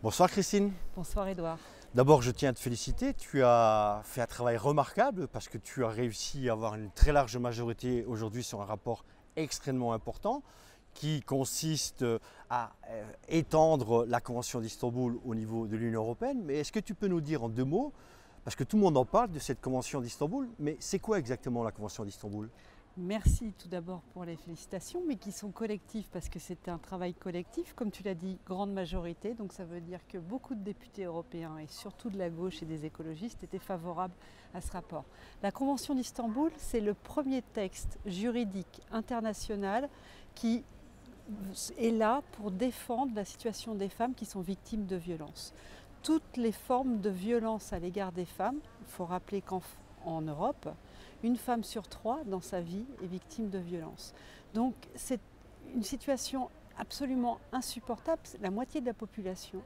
Bonsoir Christine. Bonsoir Edouard. D'abord, je tiens à te féliciter. Tu as fait un travail remarquable parce que tu as réussi à avoir une très large majorité aujourd'hui sur un rapport extrêmement important qui consiste à étendre la Convention d'Istanbul au niveau de l'Union européenne. Mais est-ce que tu peux nous dire en 2 mots, parce que tout le monde en parle de cette Convention d'Istanbul, mais c'est quoi exactement la Convention d'Istanbul ? Merci tout d'abord pour les félicitations, mais qui sont collectives parce que c'est un travail collectif, comme tu l'as dit, grande majorité. Donc ça veut dire que beaucoup de députés européens et surtout de la gauche et des écologistes étaient favorables à ce rapport. La Convention d'Istanbul, c'est le premier texte juridique international qui est là pour défendre la situation des femmes qui sont victimes de violences. Toutes les formes de violence à l'égard des femmes, il faut rappeler qu'en Europe, une femme sur 3 dans sa vie est victime de violence. Donc c'est une situation absolument insupportable. C'est la moitié de la population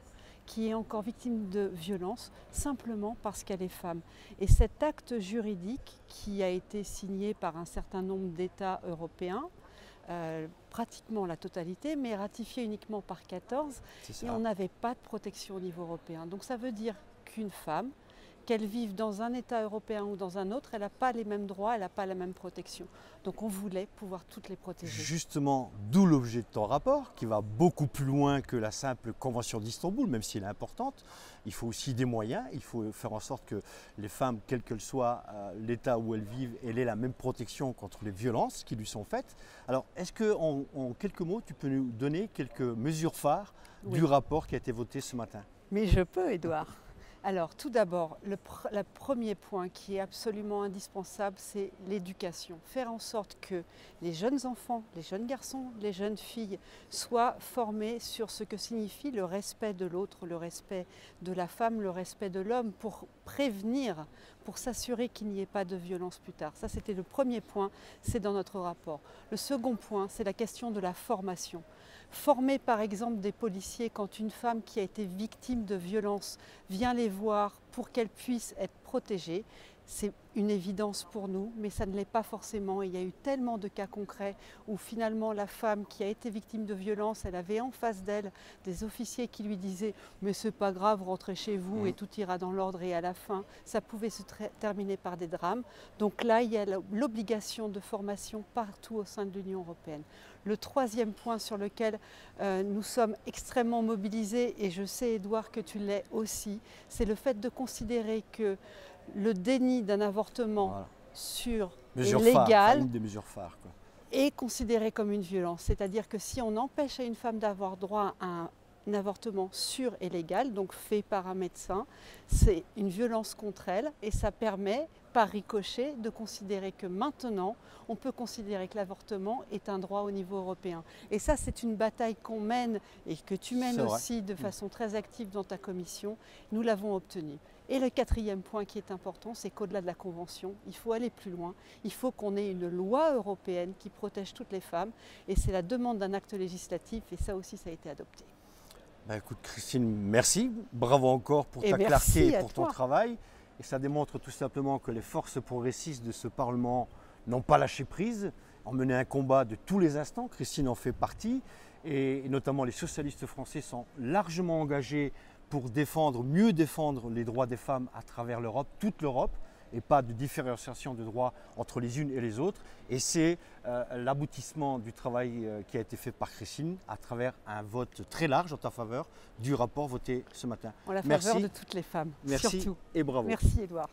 qui est encore victime de violence simplement parce qu'elle est femme. Et cet acte juridique qui a été signé par un certain nombre d'États européens, pratiquement la totalité, mais ratifié uniquement par 14, et on n'avait pas de protection au niveau européen. Donc ça veut dire qu'une femme, qu'elle vive dans un État européen ou dans un autre, elle n'a pas les mêmes droits, elle n'a pas la même protection. Donc on voulait pouvoir toutes les protéger. Justement, d'où l'objet de ton rapport, qui va beaucoup plus loin que la simple Convention d'Istanbul, même si elle est importante. Il faut aussi des moyens, il faut faire en sorte que les femmes, quel que soit l'État où elles vivent, elles aient la même protection contre les violences qui lui sont faites. Alors, est-ce qu'en quelques mots, tu peux nous donner quelques mesures phares du rapport qui a été voté ce matin ? Mais je peux, Edouard. Alors tout d'abord, le premier point qui est absolument indispensable, c'est l'éducation. Faire en sorte que les jeunes enfants, les jeunes garçons, les jeunes filles soient formés sur ce que signifie le respect de l'autre, le respect de la femme, le respect de l'homme, pour prévenir, pour s'assurer qu'il n'y ait pas de violence plus tard. Ça, c'était le premier point, c'est dans notre rapport. Le second point, c'est la question de la formation. Former par exemple des policiers quand une femme qui a été victime de violence vient les voir pour qu'elle puisse être protégée, c'est une évidence pour nous, mais ça ne l'est pas forcément. Il y a eu tellement de cas concrets où finalement la femme qui a été victime de violence, elle avait en face d'elle des officiers qui lui disaient « mais c'est pas grave, rentrez chez vous et tout ira dans l'ordre » et à la fin, ça pouvait se terminer par des drames. Donc là, il y a l'obligation de formation partout au sein de l'Union européenne. Le troisième point sur lequel nous sommes extrêmement mobilisés, et je sais Edouard que tu l'es aussi, c'est le fait de considérer que le déni d'un avortement sûr et légal une des mesures phares, quoi, est considéré comme une violence. C'est-à-dire que si on empêche à une femme d'avoir droit à un avortement sûr et légal, donc fait par un médecin, c'est une violence contre elle et ça permet, par ricochet, de considérer que maintenant, on peut considérer que l'avortement est un droit au niveau européen. Et ça, c'est une bataille qu'on mène et que tu mènes aussi de façon très active dans ta commission. Nous l'avons obtenue. Et le quatrième point qui est important, c'est qu'au-delà de la Convention, il faut aller plus loin. Il faut qu'on ait une loi européenne qui protège toutes les femmes. Et c'est la demande d'un acte législatif et ça aussi, ça a été adopté. Ben écoute Christine, merci. Bravo encore pour ta clarté et pour ton travail. Et ça démontre tout simplement que les forces progressistes de ce Parlement n'ont pas lâché prise, ont mené un combat de tous les instants. Christine en fait partie. Et notamment les socialistes français sont largement engagés pour mieux défendre les droits des femmes à travers l'Europe, toute l'Europe, et pas de différenciation de droits entre les unes et les autres. Et c'est l'aboutissement du travail qui a été fait par Christine à travers un vote très large en ta faveur du rapport voté ce matin. En la faveur de toutes les femmes, merci surtout. Et bravo. Merci Edouard.